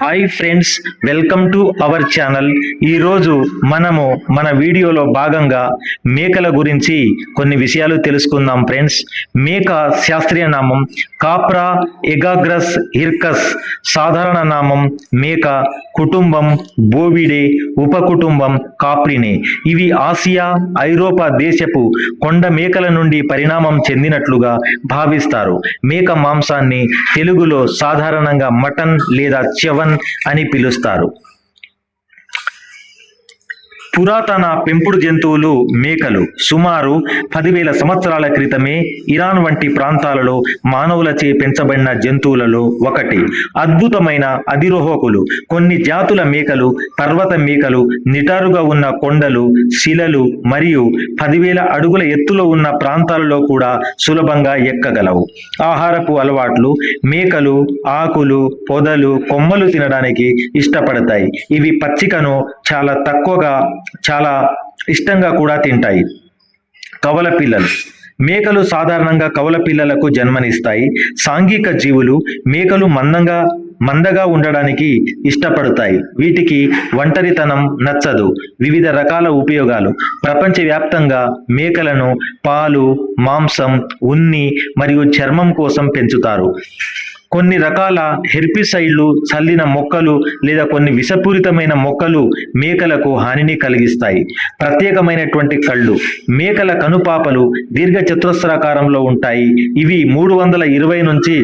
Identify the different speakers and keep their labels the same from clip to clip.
Speaker 1: Hi friends, welcome to our channel. ఈరోజు మనము మన వీడియోలో భాగంగా మేకల గురించి కొన్ని విషయాలు తెలుసుకుందాం ఫ్రెండ్స్. మేక శాస్త్రీయ నామం కాప్రా ఎగాగ్రస్ హిర్కస్, సాధారణ నామం మేక, కుటుంబం బోవిడే, ఉపకుటుంబం కాప్రినే. ఇవి ఆసియా, ఐరోపా దేశపు కొండ మేకల నుండి పరిణామం చెందినట్లుగా భావిస్తారు. మేక మాంసాన్ని తెలుగులో సాధారణంగా మటన్ లేదా చవన్ అని పిలుస్తారు. పురాతన పెంపుడు జంతువులు మేకలు. సుమారు 10,000 సంవత్సరాల క్రితమే ఇరాన్ వంటి ప్రాంతాలలో మానవులచే పెంచబడిన జంతువులలో ఒకటి. అద్భుతమైన అధిరోహకులు. కొన్ని జాతుల మేకలు, పర్వత మేకలు నిటారుగా ఉన్న కొండలు, శిలలు మరియు 10,000 అడుగుల ఎత్తులో ఉన్న ప్రాంతాలలో కూడా సులభంగా ఎక్కగలవు. ఆహారపు అలవాట్లు. మేకలు ఆకులు, పొదలు, కొమ్మలు తినడానికి ఇష్టపడతాయి. ఇవి పచ్చికను చాలా ఇష్టంగా కూడా తింటాయి. కవల పిల్లలు. మేకలు సాధారణంగా కవల పిల్లలకు జన్మనిస్తాయి. సాంఘిక జీవులు. మేకలు మందగా ఉండడానికి ఇష్టపడతాయి. వీటికి ఒంటరితనం నచ్చదు. వివిధ రకాల ఉపయోగాలు. ప్రపంచవ్యాప్తంగా మేకలను పాలు, మాంసం, ఉన్ని మరియు చర్మం కోసం పెంచుతారు. కొన్ని రకాల హెర్బిసైడ్లు చల్లిన మొక్కలు లేదా కొన్ని విషపూరితమైన మొక్కలు మేకలకు హానిని కలిగిస్తాయి. ప్రత్యేకమైనటువంటి కళ్ళు. మేకల కనుపాపలు దీర్ఘ చతురస్రాకారంలో ఉంటాయి. ఇవి 320 నుంచి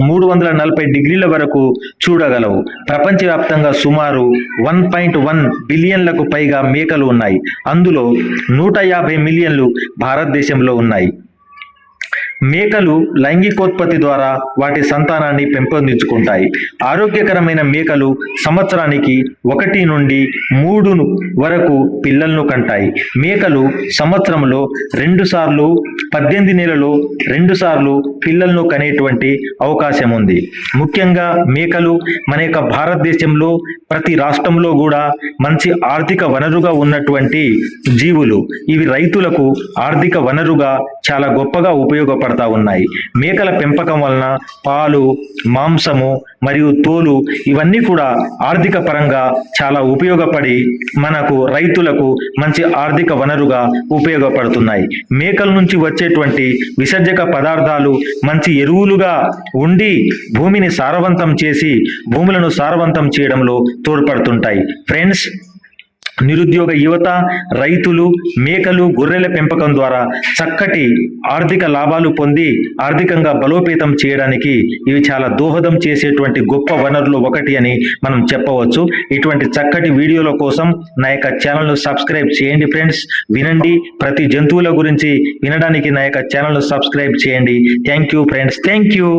Speaker 1: 340 డిగ్రీల వరకు చూడగలవు. ప్రపంచవ్యాప్తంగా సుమారు 1.1 బిలియన్లకు పైగా మేకలు ఉన్నాయి. అందులో 150 మిలియన్లు భారతదేశంలో ఉన్నాయి. మేకలు లైంగికోత్పత్తి ద్వారా వాటి సంతానాన్ని పెంపొందించుకుంటాయి. ఆరోగ్యకరమైన మేకలు సంవత్సరానికి 1 నుండి 3 వరకు పిల్లలను కంటాయి. మేకలు సంవత్సరంలో 2 సార్లు, 18 నెలల్లో 2 సార్లు పిల్లలను కనేటువంటి అవకాశం ఉంది. ముఖ్యంగా మేకలు మన యొక్క భారతదేశంలో ప్రతి రాష్ట్రంలో కూడా మంచి ఆర్థిక వనరుగా ఉన్నటువంటి జీవులు. ఇవి రైతులకు ఆర్థిక వనరుగా చాలా గొప్పగా ఉపయోగపడతాయి. మేకల పెంపకం వలన పాలు, మాంసము మరియు తోలు ఇవన్నీ కూడా ఆర్థిక పరంగా చాలా ఉపయోగపడి మనకు రైతులకు మంచి ఆర్థిక వనరుగా ఉపయోగపడుతున్నాయి. మేకల నుంచి వచ్చేటువంటి విసర్జక పదార్థాలు మంచి ఎరువులుగా ఉండి భూమిని సారవంతం చేసి భూములను సారవంతం చేయడంలో తోడ్పడుతుంటాయి. ఫ్రెండ్స్, నిరుద్యోగ యువత, రైతులు మేకలు, గొర్రెల పెంపకం ద్వారా చక్కటి ఆర్థిక లాభాలు పొంది ఆర్థికంగా బలోపేతం చేయడానికి ఇవి చాలా దోహదం చేసేటువంటి గొప్ప వనరులు ఒకటి అని మనం చెప్పవచ్చు. ఇటువంటి చక్కటి వీడియోల కోసం నా యొక్క ఛానల్ను సబ్స్క్రైబ్ చేయండి ఫ్రెండ్స్. వినండి, ప్రతి జంతువుల గురించి వినడానికి నా యొక్క ఛానల్ను సబ్స్క్రైబ్ చేయండి. Thank you friends, thank you.